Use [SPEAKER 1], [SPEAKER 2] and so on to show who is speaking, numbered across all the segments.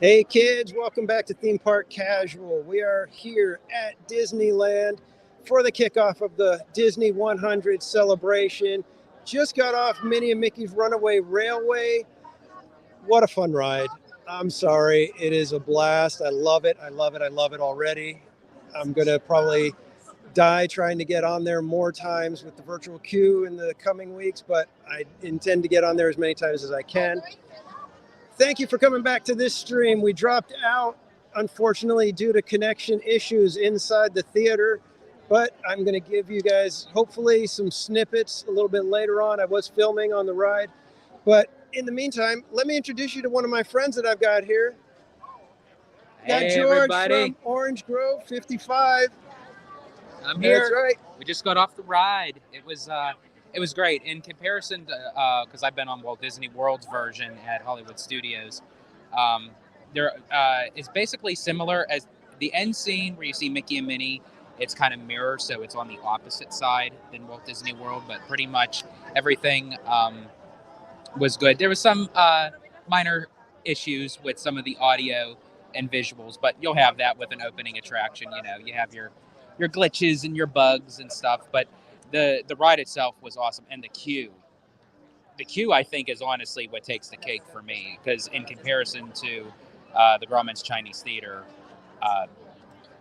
[SPEAKER 1] Hey kids, welcome back to Theme Park Casual. We are here at Disneyland for the kickoff of the Disney 100 celebration. Just got off Minnie and Mickey's Runaway Railway. What a fun ride. I'm sorry, it is a blast. I love it. I love it. I love it already. I'm going to probably die trying to get on there more times with the virtual queue in the coming weeks, but I intend to get on there as many times as I can. Thank you for coming back to this stream. We dropped out, unfortunately, due to connection issues inside the theater, but I'm going to give you guys, hopefully, some snippets a little bit later on. I was filming on the ride, but in the meantime, let me introduce you to one of my friends that I've got here. Got George from Orange Grove 55.
[SPEAKER 2] I'm here.
[SPEAKER 1] That's right.
[SPEAKER 2] We just got off the ride. It was great in comparison to because I've been on Walt Disney World's version at Hollywood Studios. There it's basically similar as the end scene where you see Mickey and Minnie. It's kind of mirror, so it's on the opposite side than Walt Disney World, but pretty much everything was good. There was some minor issues with some of the audio and visuals, but you'll have that with an opening attraction. You know, you have your glitches and your bugs and stuff, but the ride itself was awesome. And the queue I think is honestly what takes the cake for me, because in comparison to the Grauman's Chinese Theater,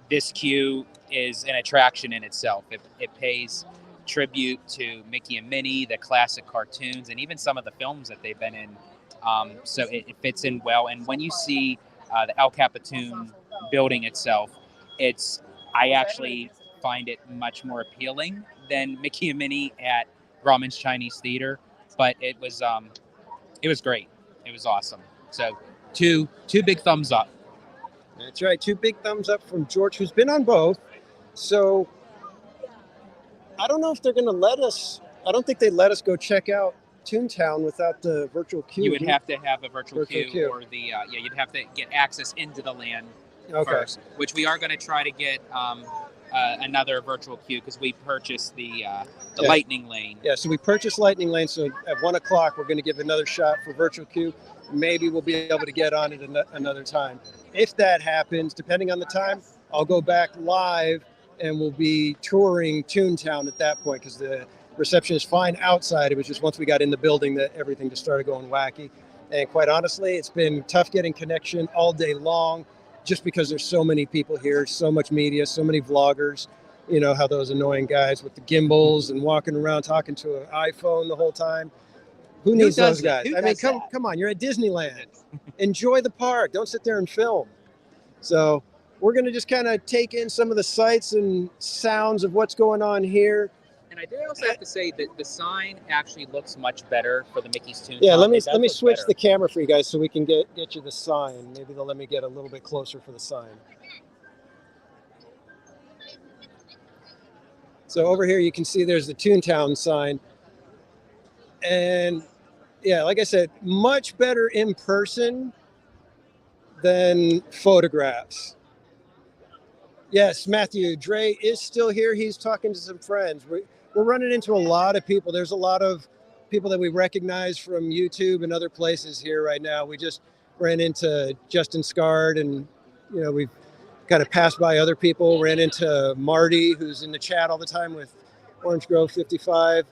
[SPEAKER 2] this queue is an attraction in itself. It pays tribute to Mickey and Minnie, the classic cartoons, and even some of the films that they've been in. So it fits in well. And when you see the El Capitan building itself, I actually find it much more appealing than Mickey and Minnie at Grauman's Chinese Theater. But it was great. It was awesome. So two big thumbs up.
[SPEAKER 1] That's right. 2 big thumbs up from George, who's been on both. So I don't know if they're going to let us. I don't think they let us go check out Toontown without the virtual queue.
[SPEAKER 2] You would have to have a virtual queue, or you'd have to get access into the land first, which we are going to try to get another virtual queue because we purchased the Lightning Lane.
[SPEAKER 1] Yeah, so we purchased Lightning Lane. So at 1 o'clock, we're going to give another shot for virtual queue. Maybe we'll be able to get on it another time. If that happens, depending on the time, I'll go back live and we'll be touring Toontown at that point, because the reception is fine outside. It was just once we got in the building that everything just started going wacky. And quite honestly, it's been tough getting connection all day long, just because there's so many people here, so much media, so many vloggers. You know how those annoying guys with the gimbals and walking around talking to an iPhone the whole time. Who needs those guys? I mean, come on, you're at Disneyland. Enjoy the park. Don't sit there and film. So we're going to just kind of take in some of the sights and sounds of what's going on here.
[SPEAKER 2] And I do also have to say that the sign actually looks much better for the Mickey's Toontown.
[SPEAKER 1] Yeah, let me switch the camera for you guys so we can get you the sign. Maybe they'll let me get a little bit closer for the sign. So over here you can see there's the Toontown sign. And yeah, like I said, much better in person than photographs. Yes, Matthew, Dre is still here. He's talking to some friends. We're running into a lot of people. There's a lot of people that we recognize from YouTube and other places here right now. We just ran into Justin Scard, and we've kind of passed by other people. Ran into Marty, who's in the chat all the time with Orange Grove 55.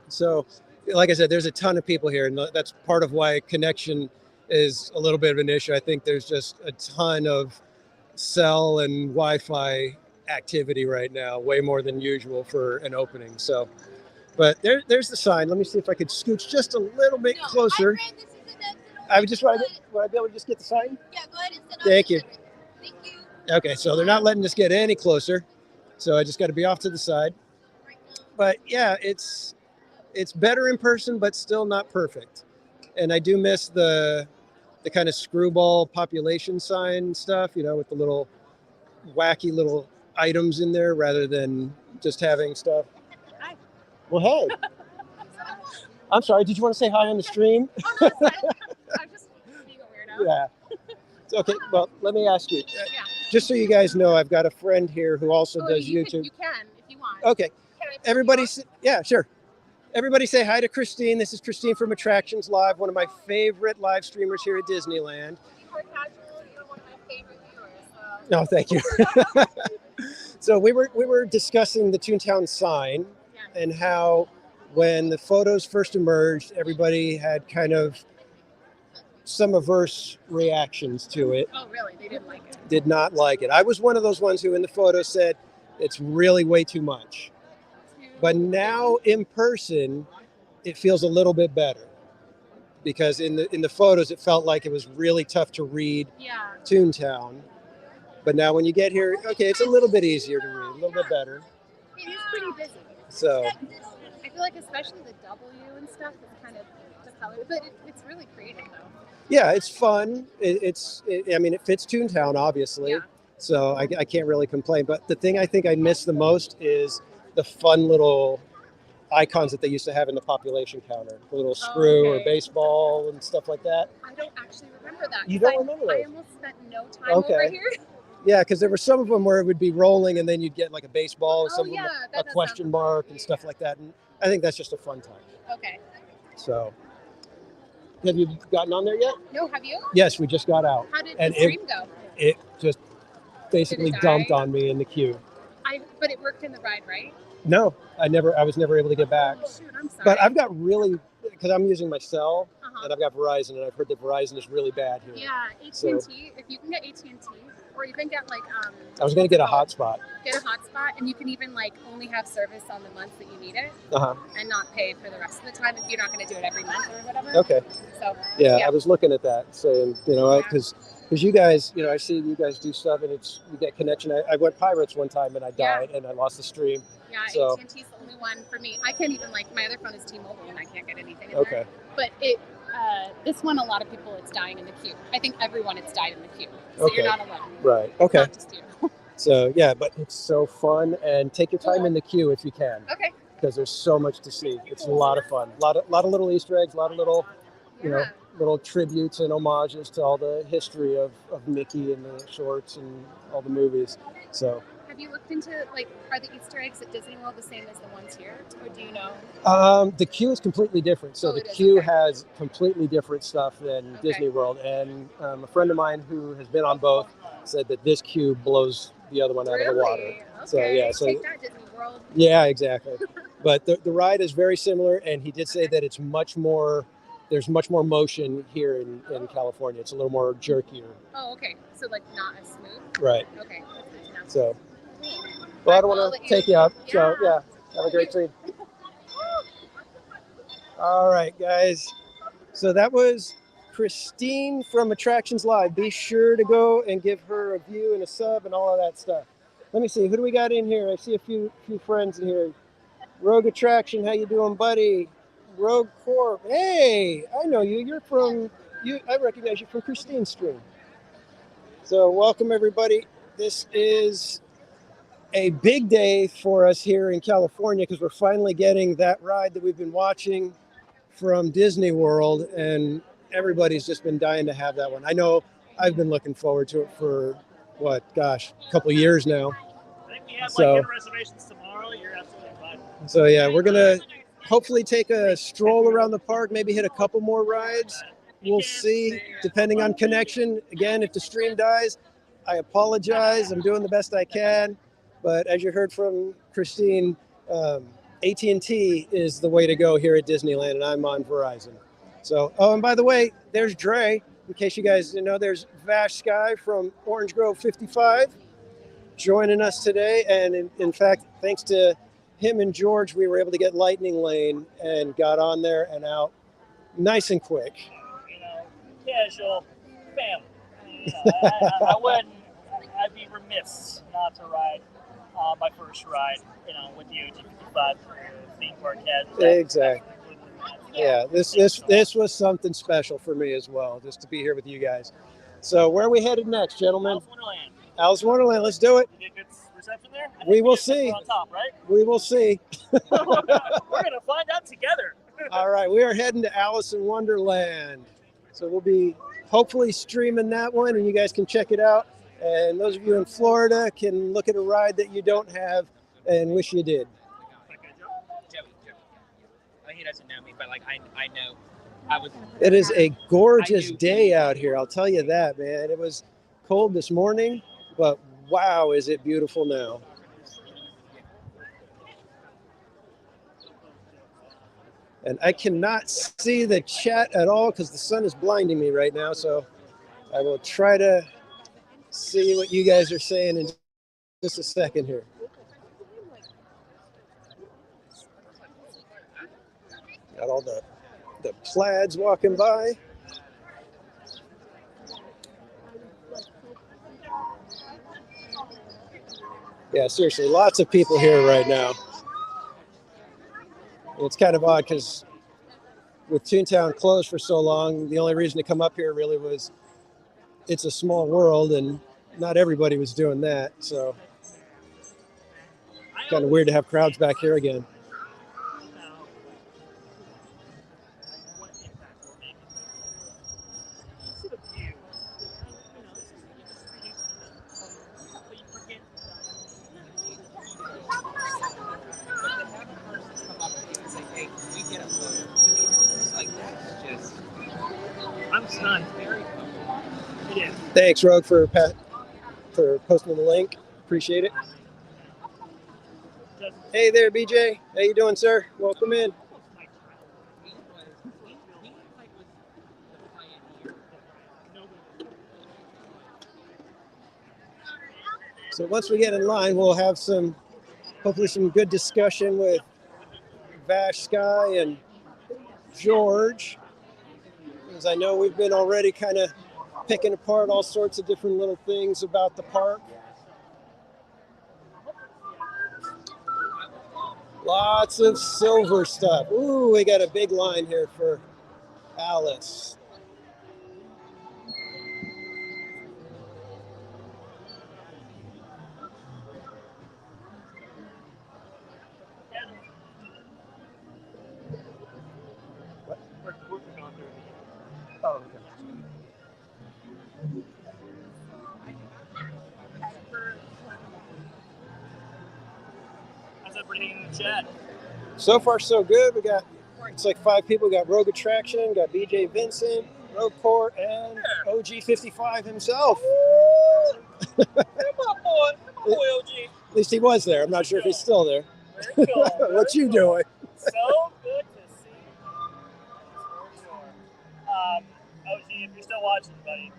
[SPEAKER 1] So, like I said, there's a ton of people here, and that's part of why connection is a little bit of an issue. I think there's just a ton of cell and Wi-Fi activity right now, way more than usual for an opening. So, but there's the sign. Let me see if I could scooch just a little bit closer. I would just want to be able to just get the sign.
[SPEAKER 3] Yeah, go ahead and sit.
[SPEAKER 1] Thank you.
[SPEAKER 3] Thank you.
[SPEAKER 1] Okay, so they're not letting us get any closer, so I just got to be off to the side. But yeah, it's better in person, but still not perfect. And I do miss the kind of screwball population sign stuff, with the little wacky little items in there rather than just having stuff.
[SPEAKER 3] Hi.
[SPEAKER 1] Well, hey. I'm sorry. Did you want to say hi on the stream?
[SPEAKER 3] Oh, no, it's fine. I'm just being a weirdo.
[SPEAKER 1] Yeah. It's okay. Well, let me ask you.
[SPEAKER 3] Yeah.
[SPEAKER 1] Just so you guys know, I've got a friend here who also does YouTube.
[SPEAKER 3] You can if you want.
[SPEAKER 1] Okay.
[SPEAKER 3] Can I
[SPEAKER 1] Everybody, yeah, sure. Everybody say hi to Christine. This is Christine from Attractions Live, one of my favorite live streamers here at Disneyland.
[SPEAKER 3] favorite viewers. So.
[SPEAKER 1] No, thank you. So we were discussing the Toontown sign
[SPEAKER 3] Yeah.
[SPEAKER 1] and how when the photos first emerged, everybody had kind of some averse reactions to it.
[SPEAKER 3] Oh, really? They didn't like it.
[SPEAKER 1] Did not like it. I was one of those ones who in the photo said it's really way too much. But now in person, it feels a little bit better because in the photos, it felt like it was really tough to read
[SPEAKER 3] Yeah.
[SPEAKER 1] Toontown. But now when you get here, okay, it's a little bit easier to read, a little bit better.
[SPEAKER 3] It is pretty busy.
[SPEAKER 1] So
[SPEAKER 3] I feel like especially the W and stuff is kind of the color, but it's really creative though.
[SPEAKER 1] yeah, it's fun. I mean, it fits Toontown, obviously.
[SPEAKER 3] Yeah.
[SPEAKER 1] So I can't really complain. But the thing I think I miss the most is the fun little icons that they used to have in the population counter, the little screw or
[SPEAKER 3] okay.
[SPEAKER 1] baseball and stuff like that.
[SPEAKER 3] I don't actually remember that.
[SPEAKER 1] You
[SPEAKER 3] 'cause
[SPEAKER 1] don't remember
[SPEAKER 3] I
[SPEAKER 1] those?
[SPEAKER 3] almost spent no time over
[SPEAKER 1] Okay.
[SPEAKER 3] here.
[SPEAKER 1] Yeah, because there were some of them where it would be rolling and then you'd get like a baseball,
[SPEAKER 3] Oh,
[SPEAKER 1] some of
[SPEAKER 3] yeah,
[SPEAKER 1] them
[SPEAKER 3] that
[SPEAKER 1] a
[SPEAKER 3] does
[SPEAKER 1] question
[SPEAKER 3] sound-
[SPEAKER 1] mark and stuff like that. And I think that's just a fun time.
[SPEAKER 3] Okay.
[SPEAKER 1] So, have you gotten on there yet?
[SPEAKER 3] No, have you?
[SPEAKER 1] Yes, we just got out.
[SPEAKER 3] How did
[SPEAKER 1] And
[SPEAKER 3] the stream go?
[SPEAKER 1] It just basically
[SPEAKER 3] die?
[SPEAKER 1] dumped on me in the queue.
[SPEAKER 3] But it worked in the ride, right?
[SPEAKER 1] No, I was never able to get back.
[SPEAKER 3] Oh, shoot, I'm sorry.
[SPEAKER 1] But I've got really, because I'm using my cell
[SPEAKER 3] Uh-huh.
[SPEAKER 1] and I've got Verizon, and I've heard that Verizon is really bad here.
[SPEAKER 3] Yeah, AT&T.
[SPEAKER 1] So-
[SPEAKER 3] If you can get AT&T, or even get like
[SPEAKER 1] I was going to get a hotspot.
[SPEAKER 3] get a hotspot, and you can even like only have service on the months that you need it,
[SPEAKER 1] Uh-huh.
[SPEAKER 3] and not pay for the rest of the time if you're not going to do it every month or whatever.
[SPEAKER 1] Okay.
[SPEAKER 3] So
[SPEAKER 1] Yeah,
[SPEAKER 3] Yeah.
[SPEAKER 1] I was looking at that, saying, because you guys, I see you guys do stuff, and you get connection. I went Pirates one time, and I
[SPEAKER 3] Yeah.
[SPEAKER 1] died, and I lost the stream.
[SPEAKER 3] yeah,
[SPEAKER 1] So-
[SPEAKER 3] AT&T's the only one for me. I can't even like my other phone is T-Mobile, and I can't get anything. In
[SPEAKER 1] Okay.
[SPEAKER 3] There. But this one, a lot of people, it's dying in the queue. I think everyone, it's died in the queue. So
[SPEAKER 1] Okay.
[SPEAKER 3] you're not alone.
[SPEAKER 1] Right. Okay.
[SPEAKER 3] Not just you.
[SPEAKER 1] So, yeah, but it's so fun, and take your time in the queue if you can,
[SPEAKER 3] Okay.
[SPEAKER 1] because there's so much to see. It's a lot of fun. A lot of little Easter eggs, a lot of little,
[SPEAKER 3] Yeah.
[SPEAKER 1] little tributes and homages to all the history of Mickey and the shorts and all the movies. So,
[SPEAKER 3] Have you looked into are the Easter eggs at Disney World the same as the ones here, or do you know?
[SPEAKER 1] the queue is completely different. So
[SPEAKER 3] Oh,
[SPEAKER 1] the
[SPEAKER 3] it is,
[SPEAKER 1] queue
[SPEAKER 3] okay.
[SPEAKER 1] has completely different stuff than
[SPEAKER 3] Okay.
[SPEAKER 1] Disney World. And a friend of mine who has been on both said that this queue blows the other one out of the water.
[SPEAKER 3] Really? Okay.
[SPEAKER 1] So, yeah, so-
[SPEAKER 3] Take that, Disney World.
[SPEAKER 1] Yeah, exactly. But the ride is very similar, and he did say that it's much more. There's much more motion here in California. It's a little more jerkier.
[SPEAKER 3] Oh, okay. So not as smooth.
[SPEAKER 1] Right.
[SPEAKER 3] Okay, that's good to know.
[SPEAKER 1] So, well, I don't want to take you up. So,
[SPEAKER 3] Yeah.
[SPEAKER 1] have a great stream. All right, guys. So that was Christine from Attractions Live. Be sure to go and give her a view and a sub and all of that stuff. Let me see. Who do we got in here? I see a few friends in here. Rogue Attraction, how you doing, buddy? Rogue Corp. Hey, I know you. You're from you. I recognize you from Christine's stream. So welcome everybody. This is a big day for us here in California because we're finally getting that ride that we've been watching from Disney World, and everybody's just been dying to have that one. I know I've been looking forward to it for a couple of years now.
[SPEAKER 4] I think we have
[SPEAKER 1] So-
[SPEAKER 4] getting reservations tomorrow. You're absolutely fine.
[SPEAKER 1] So yeah, we're gonna hopefully take a stroll around the park, maybe hit a couple more rides. We'll see, depending on connection. Again, if the stream dies, I apologize. I'm doing the best I can. But as you heard from Christine, AT&T is the way to go here at Disneyland, and I'm on Verizon. So, and by the way, there's Dre. In case you guys didn't know, there's Vash Sky from Orange Grove 55 joining us today. And in fact, thanks to him and George, we were able to get Lightning Lane and got on there and out nice and quick.
[SPEAKER 4] Casual family. I wouldn't. I'd be remiss not to ride my first ride. With the OG55 theme park casual.
[SPEAKER 1] Exactly. Yeah, this was something special for me as well, just to be here with you guys. So where are we headed next, gentlemen?
[SPEAKER 4] Alice Wonderland.
[SPEAKER 1] Alice Wonderland, let's do it.
[SPEAKER 4] You get good reception there? I
[SPEAKER 1] We
[SPEAKER 4] think
[SPEAKER 1] will
[SPEAKER 4] we're
[SPEAKER 1] see.
[SPEAKER 4] on top, right?
[SPEAKER 1] We will see.
[SPEAKER 4] We're gonna find out together.
[SPEAKER 1] All right, we are heading to Alice in Wonderland. So we'll be hopefully streaming that one, and you guys can check it out. And those of you in Florida can look at a ride that you don't have and wish you did.
[SPEAKER 2] Joey. Oh, he doesn't know me, but I know. I was.
[SPEAKER 1] It is a gorgeous
[SPEAKER 2] I do.
[SPEAKER 1] day out here, I'll tell you that, man. It was cold this morning, but wow, is it beautiful now. And I cannot see the chat at all because the sun is blinding me right now. So I will try to see what you guys are saying in just a second here. Got all the plaids walking by. Yeah, seriously, lots of people here right now. It's kind of odd because with Toontown closed for so long, the only reason to come up here really was it's a small world and not everybody was doing that. So kind of weird to have crowds back here again.
[SPEAKER 4] I'm stunned. It is.
[SPEAKER 1] Thanks, Rogue, for posting the link. Appreciate it. Hey there, BJ. How you doing, sir? Welcome in. So once we get in line, we'll have hopefully some good discussion with Vash, Sky, and George. Because I know we've been already kind of picking apart all sorts of different little things about the park. Lots of silver stuff. Ooh, we got a big line here for Alice. Oh, okay.
[SPEAKER 4] How's everything in the chat?
[SPEAKER 1] So far, so good. It's like 5 people. We got Rogue Attraction, got BJ Vincent, Rogue Court, and OG55 himself.
[SPEAKER 4] Come on, boy. Come on, boy, OG.
[SPEAKER 1] At least he was there. I'm not sure if he's still there.
[SPEAKER 4] Very cool.
[SPEAKER 1] What you doing?
[SPEAKER 4] So good to see you. For sure. OG, if you're still watching, buddy,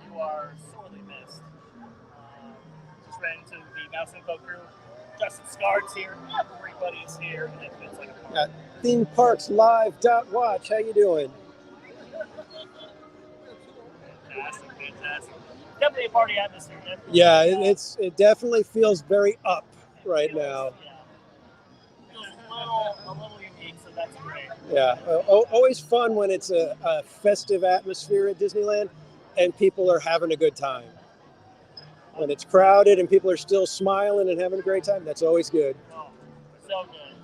[SPEAKER 4] you are sorely missed. Just ran into the Mouse Info crew. Justin Scart's here. Everybody's here. And it feels like a party.
[SPEAKER 1] Yeah. ThemeParksLive.watch. How you doing?
[SPEAKER 4] Fantastic. Definitely a party atmosphere. Definitely.
[SPEAKER 1] Yeah, it definitely feels very up right now.
[SPEAKER 4] Yeah. Feels a little unique, so that's great.
[SPEAKER 1] Yeah, always fun when it's a festive atmosphere at Disneyland and people are having a good time. When it's crowded and people are still smiling and having a great time, that's always good.
[SPEAKER 4] Oh, so good.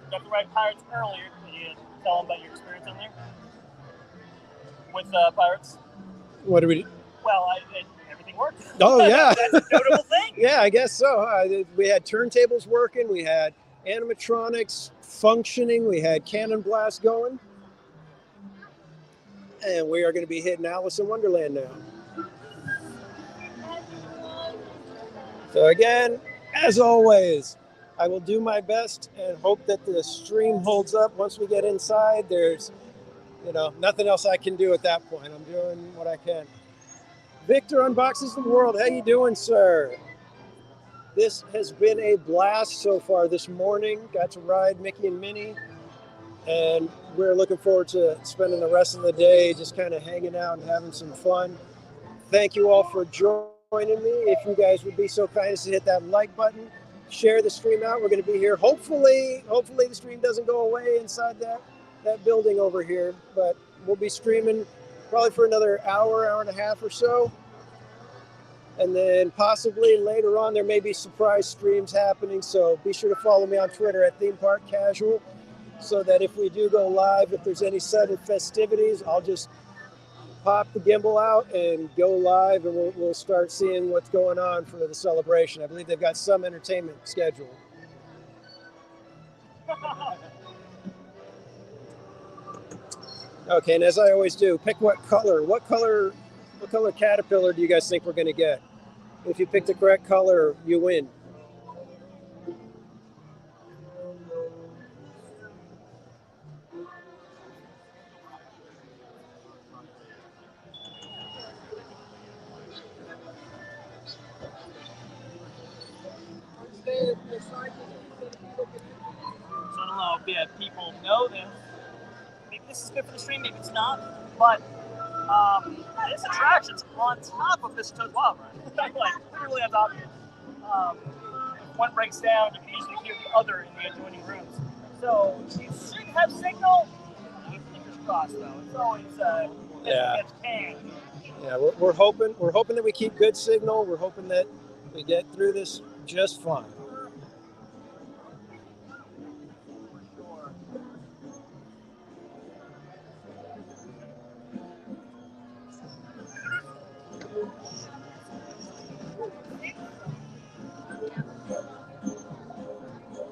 [SPEAKER 4] Got the right Pirates earlier. Can you tell them about your experience on there? With Pirates?
[SPEAKER 1] What do we do?
[SPEAKER 4] Well, everything worked.
[SPEAKER 1] Oh, yeah.
[SPEAKER 4] That's a notable thing.
[SPEAKER 1] Yeah, I guess so. We had turntables working. We had animatronics functioning. We had Cannon Blast going. And we are going to be hitting Alice in Wonderland now. So again, as always, I will do my best and hope that the stream holds up. Once we get inside, there's, nothing else I can do at that point. I'm doing what I can. Victor Unboxes the World. How you doing, sir? This has been a blast so far this morning. Got to ride Mickey and Minnie, and we're looking forward to spending the rest of the day just kind of hanging out and having some fun. Thank you all for joining me. If you guys would be so kind as to hit that like button, share the stream out. We're going to be here. Hopefully the stream doesn't go away inside that building over here, but we'll be streaming probably for another hour and a half or so. And then possibly later on, there may be surprise streams happening. So be sure to follow me on Twitter at Theme Park Casual, so that if we do go live, if there's any sudden festivities, I'll just pop the gimbal out and go live, and we'll start seeing what's going on for the celebration. I believe they've got some entertainment scheduled. Okay, and as I always do, pick what color What color caterpillar do you guys think we're going to get? If you pick the correct color, you win.
[SPEAKER 4] So I don't know if people know this. Maybe this is good for the stream, maybe it's not. But this attraction's on top of this Toad Wild Ride. Like, literally on top of it. If one breaks down, you can usually hear the other in the adjoining rooms. So you should have signal. Fingers crossed, though. It's always
[SPEAKER 1] Yeah.
[SPEAKER 4] can.
[SPEAKER 1] Yeah, we're hoping that we keep good signal. We're hoping that we get through this just fine.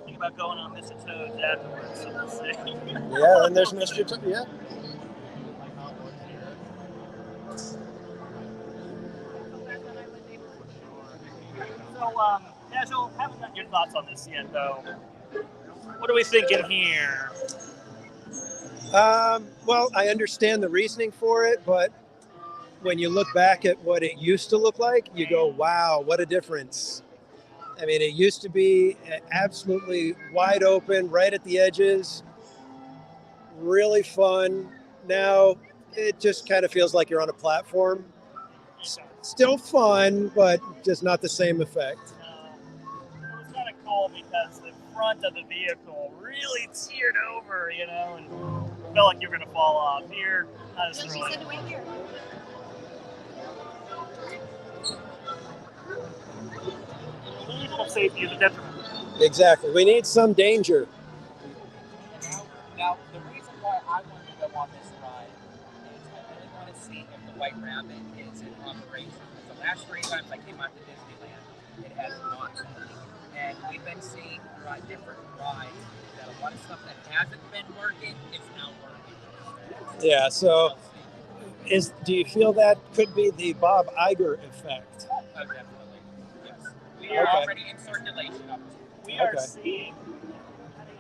[SPEAKER 4] Think about going on Mr. Toad's afterwards, so we'll see.
[SPEAKER 1] Yeah, and there's Mr. Yeah.
[SPEAKER 4] So, Casual, haven't gotten your thoughts on this yet, though. What are we thinking here?
[SPEAKER 1] Well, I understand the reasoning for it, but when you look back at what it used to look like, you go, wow, what a difference. I mean, it used to be absolutely wide open, right at the edges, really fun. Now it just kind of feels like you're on a platform. Still fun, but just not the same effect.
[SPEAKER 4] It was kind of cool because the front of the vehicle really teared over, you know, and felt like you were going to fall off. Here, not as thrilling. Vehicle safety is a detriment.
[SPEAKER 1] Exactly. We need some danger.
[SPEAKER 2] Now, the reason why I wanted to go on this ride is I really want to see if the White Rabbit is in operation. Because the last 3 times I came out to Disneyland, it has not. And we've been seeing throughout different rides that a lot of stuff that hasn't been working is now working.
[SPEAKER 1] Yeah, so do you feel that could be the Bob Iger effect?
[SPEAKER 2] Oh, definitely. Yes. We are already in circulation up to.
[SPEAKER 4] We are seeing,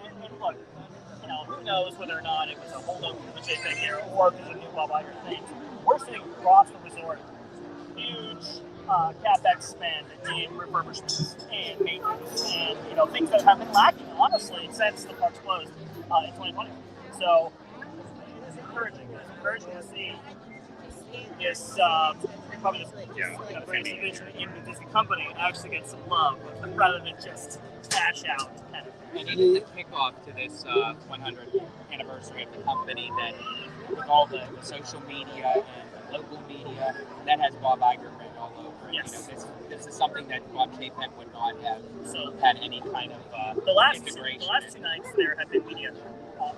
[SPEAKER 4] and look, you know, who knows whether or not it was a holdover from the JPEG here or if it's a new Bob Iger thing. We're seeing across the resort huge CapEx spend in refurbishments and maintenance and, you know, things that have been lacking, honestly, since the parks closed in 2020. So it is encouraging. It's encouraging to see this, probably just, you know, this division in the Disney company actually get some love rather than just cash out kind of.
[SPEAKER 2] And even the kickoff to this 100th anniversary of the company, that with all the social media and the local media, that has Bob Iger written all over it.
[SPEAKER 4] Yes.
[SPEAKER 2] You know, this is something that Bob Chapek would not have had any kind of integration.
[SPEAKER 4] The last 2 nights there have been media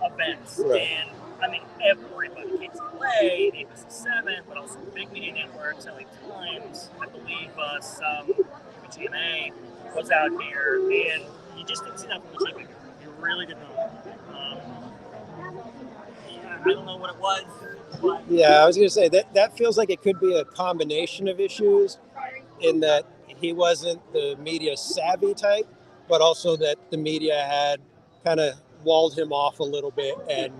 [SPEAKER 4] events,
[SPEAKER 1] right.
[SPEAKER 4] And I mean everybody, KTLA, ABC 7, but also big media networks, LA Times, I believe some GMA was out here, and you just didn't see that from the Chapek. You really did not. I don't know what it was. But
[SPEAKER 1] Yeah, I was going to say that feels like it could be a combination of issues in that he wasn't the media savvy type, but also that the media had kind of walled him off a little bit and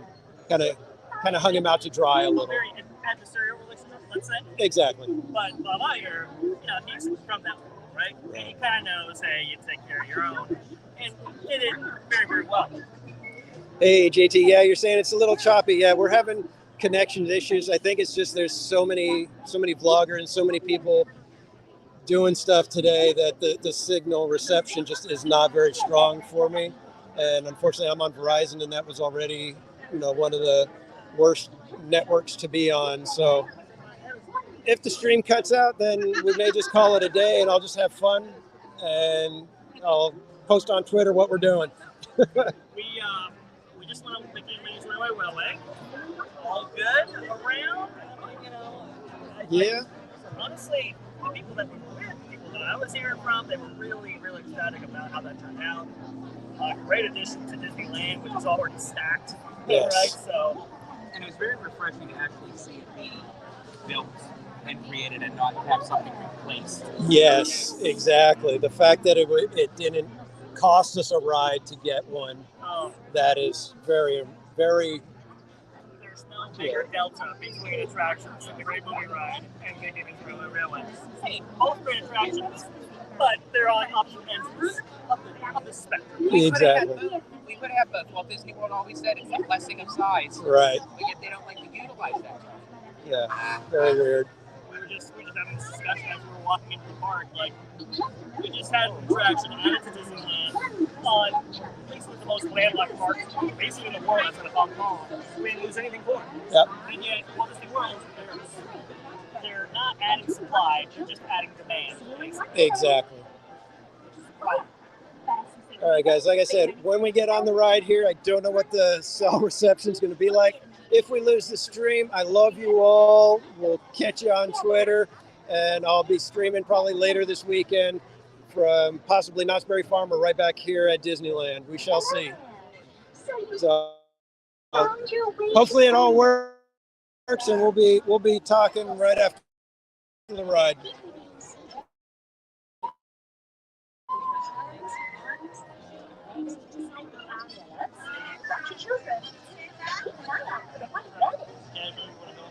[SPEAKER 1] kind of hung him out to dry a little.
[SPEAKER 4] very adversarial relationship, let's say.
[SPEAKER 1] Exactly.
[SPEAKER 4] But Bob Iger, you know, he's from that world, right? And he kind of knows, hey, you take care of your own, and did it very, very well.
[SPEAKER 1] Hey, JT. Yeah, you're saying it's a little choppy. Yeah, we're having connection issues. I think it's just there's so many vloggers and so many people doing stuff today that the signal reception just is not very strong for me. And unfortunately, I'm on Verizon, and that was already, you know, one of the worst networks to be on. So if the stream cuts out, then we may just call it a day, and I'll just have fun, and I'll post on Twitter what we're doing.
[SPEAKER 4] We just went on Mickey and Minnie's Railway. All good around, you know.
[SPEAKER 1] Yeah.
[SPEAKER 4] Honestly, the people that were with, the people that I was hearing from, they were really, really ecstatic about how that turned out. Great addition to Disneyland, which is already stacked.
[SPEAKER 1] Yes.
[SPEAKER 4] Right? So,
[SPEAKER 2] And it was very refreshing to actually see it being built and create it and not have something replaced.
[SPEAKER 1] Yes, exactly. The fact that it didn't cost us a ride to get one, that is very, very.
[SPEAKER 4] There's no bigger delta between attractions like the Great Movie Ride and Mickey and Railway Railway. Both great attractions, but they're on opposite ends of the spectrum.
[SPEAKER 1] Exactly.
[SPEAKER 2] We could have both. Walt Disney World always said it's a blessing of size.
[SPEAKER 1] Right.
[SPEAKER 2] But yet they don't like to utilize that.
[SPEAKER 1] Yeah. Very weird.
[SPEAKER 4] We were just having this discussion as we were walking into the park. Like, we just had an attraction added to Disneyland on basically the most landlocked park basically in the world outside of Hong Kong. We didn't lose anything for it.
[SPEAKER 1] Yep.
[SPEAKER 4] And yet, Walt Disney World, they're not adding supply, they're just adding demand. Basically.
[SPEAKER 1] Exactly.
[SPEAKER 4] Wow.
[SPEAKER 1] All right, guys. Like I said, when we get on the ride here, I don't know what the cell reception is going to be like. If we lose the stream, I love you all. We'll catch you on Twitter, and I'll be streaming probably later this weekend from possibly Knott's Berry Farm or right back here at Disneyland. We shall see. So hopefully it all works, and we'll be talking right after the ride.
[SPEAKER 4] Yeah, if you want to go